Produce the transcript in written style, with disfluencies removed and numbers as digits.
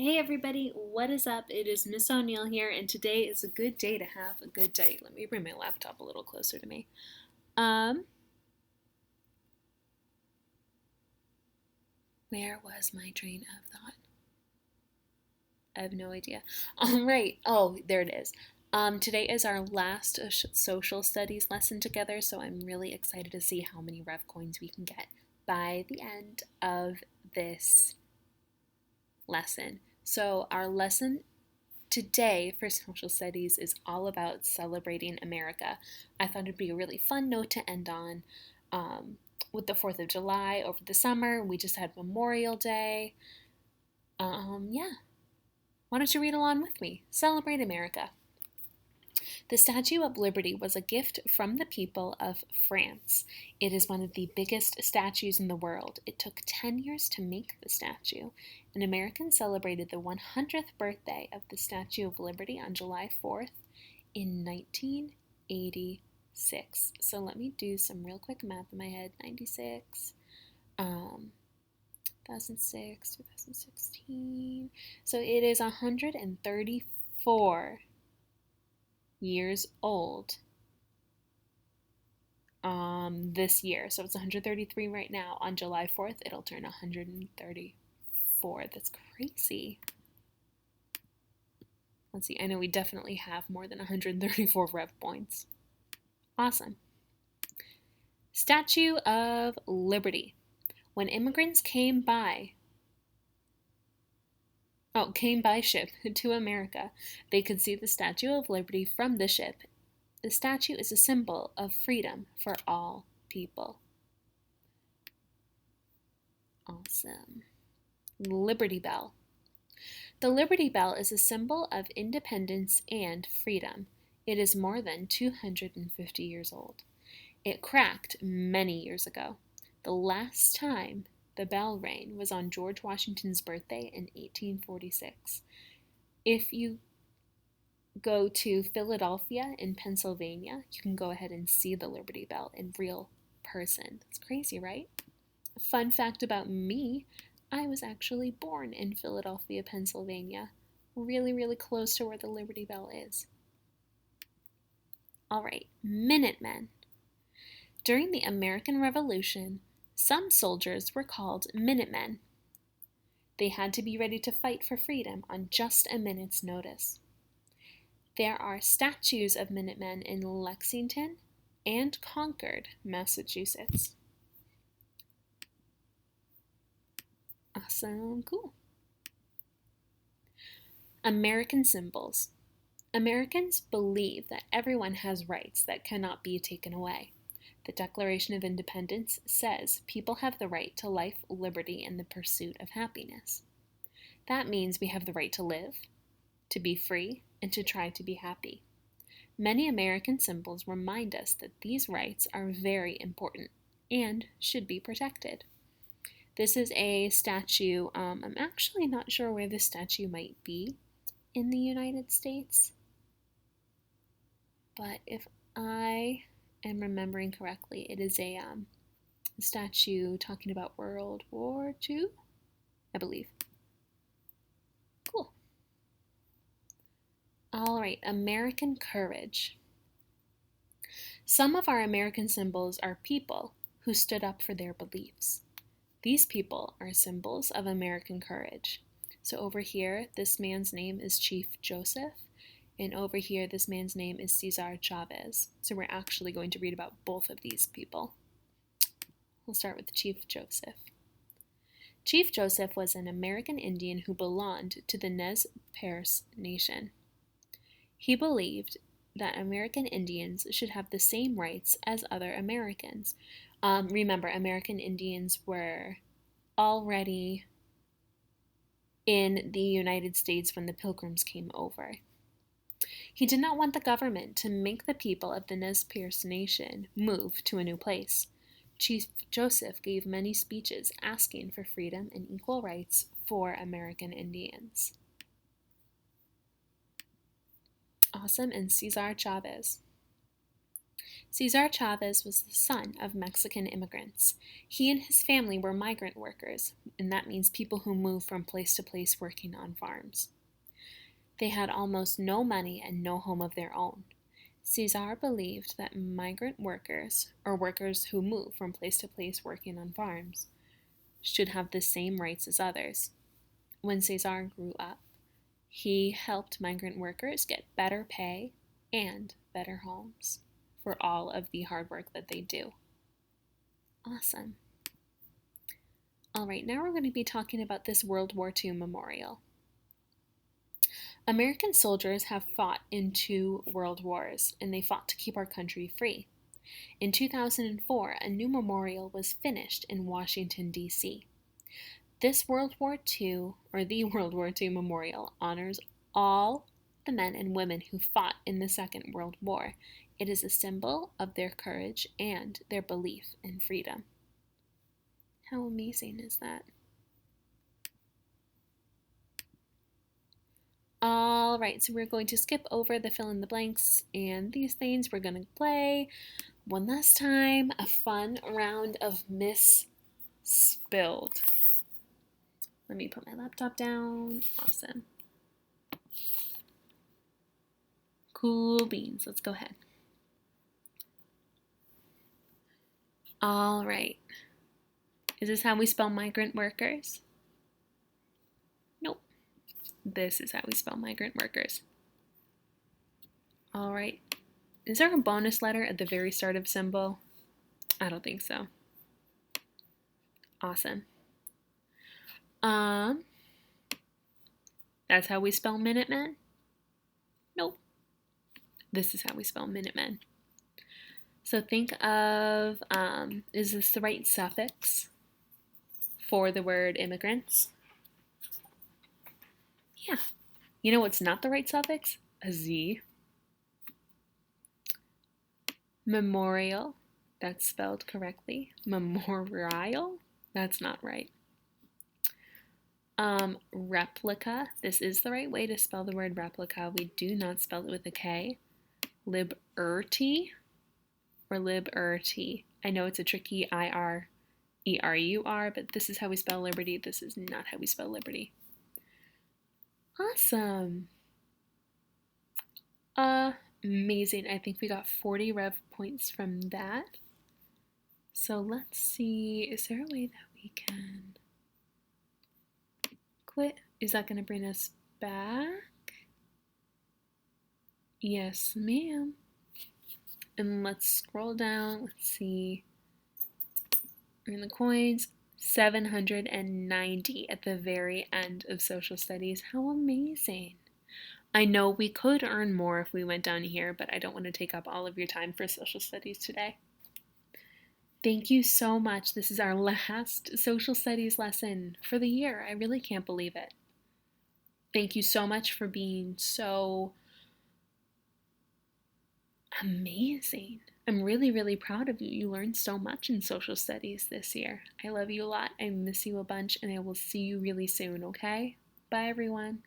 Hey everybody, what is up? It is Miss O'Neill here, and today is a good day to have a good day. Let me bring my laptop a little closer to me. Um, where was my train of thought? I have no idea. All right. Oh, there it is. Today is our last social studies lesson together, so I'm really excited to see how many Rev coins we can get by the end of this lesson. So, our lesson today for social studies is all about celebrating America. I thought it'd be a really fun note to end on with the 4th of July over the summer. We just had Memorial Day. Yeah, why don't you read along with me? Celebrate America. The Statue of Liberty was a gift from the people of France. It is one of the biggest statues in the world. It took 10 years to make the statue, and Americans celebrated the 100th birthday of the Statue of Liberty on July 4th in 1986. So let me do some real quick math in my head. 96, 2006, 2016. So it is 134 years old this year. So it's 133 right now. On July 4th, it'll turn 134. That's crazy. Let's see. I know we definitely have more than 134 Rev points. Awesome. Statue of Liberty. When immigrants came by ship to America, they could see the Statue of Liberty from the ship. The statue is a symbol of freedom for all people. Awesome. Liberty Bell. The Liberty Bell is a symbol of independence and freedom. It is more than 250 years old. It cracked many years ago. The last time the bell rang was on George Washington's birthday in 1846. If you go to Philadelphia in Pennsylvania, you can go ahead and see the Liberty Bell in real person. That's crazy, right? Fun fact about me, I was actually born in Philadelphia, Pennsylvania, really, really close to where the Liberty Bell is. All right, Minutemen. During the American Revolution, some soldiers were called Minutemen. They had to be ready to fight for freedom on just a minute's notice. There are statues of Minutemen in Lexington and Concord, Massachusetts. Awesome, cool. American symbols. Americans believe that everyone has rights that cannot be taken away. The Declaration of Independence says people have the right to life, liberty, and the pursuit of happiness. That means we have the right to live, to be free, and to try to be happy. Many American symbols remind us that these rights are very important and should be protected. This is a statue. I'm actually not sure where this statue might be in the United States, but if I am remembering correctly, it is a statue talking about World War II, I believe. Cool. All right, American courage. Some of our American symbols are people who stood up for their beliefs. These people are symbols of American courage. So over here, this man's name is Chief Joseph, and over here, this man's name is Cesar Chavez. So we're actually going to read about both of these people. We'll start with Chief Joseph. Chief Joseph was an American Indian who belonged to the Nez Perce Nation. He believed that American Indians should have the same rights as other Americans. Remember, American Indians were already in the United States when the Pilgrims came over. He did not want the government to make the people of the Nez Perce Nation move to a new place. Chief Joseph gave many speeches asking for freedom and equal rights for American Indians. Awesome, and Cesar Chavez. Cesar Chavez was the son of Mexican immigrants. He and his family were migrant workers, and that means people who move from place to place working on farms. They had almost no money and no home of their own. Cesar believed that migrant workers, or workers who move from place to place working on farms, should have the same rights as others. When Cesar grew up, he helped migrant workers get better pay and better homes for all of the hard work that they do. Awesome. All right, now we're going to be talking about this World War II memorial. American soldiers have fought in 2 world wars, and they fought to keep our country free. In 2004, a new memorial was finished in Washington, D.C. This World War II, or the World War II memorial, honors all the men and women who fought in the Second World War. It is a symbol of their courage and their belief in freedom. How amazing is that? All right, so we're going to skip over the fill in the blanks and these things. We're going to play one last time a fun round of Miss Spilled. Let me put my laptop down. Awesome. Cool beans. Let's go ahead. All right. Is this how we spell migrant workers? Nope. This is how we spell migrant workers. All right. Is there a bonus letter at the very start of symbol? I don't think so. Awesome. That's how we spell Minutemen? Nope. This is how we spell Minutemen. So think of, is this the right suffix for the word immigrants? Yeah. You know what's not the right suffix? A Z. Memorial, that's spelled correctly. Memorial, that's not right. Replica, this is the right way to spell the word replica. We do not spell it with a K. Liberty or liberty. I know it's a tricky I-R-E-R-U-R, but this is how we spell liberty. This is not how we spell liberty. Awesome. Amazing. I think we got 40 rev points from that. So let's see, is there a way that we can quit? Is that going to bring us back? Yes, ma'am. And let's scroll down. Let's see. In the coins, 790 at the very end of social studies. How amazing. I know we could earn more if we went down here, but I don't want to take up all of your time for social studies today. Thank you so much. This is our last social studies lesson for the year. I really can't believe it. Thank you so much for being so amazing. I'm really, really proud of you. You learned so much in social studies this year. I love you a lot. I miss you a bunch, and I will see you really soon, okay? Bye, everyone.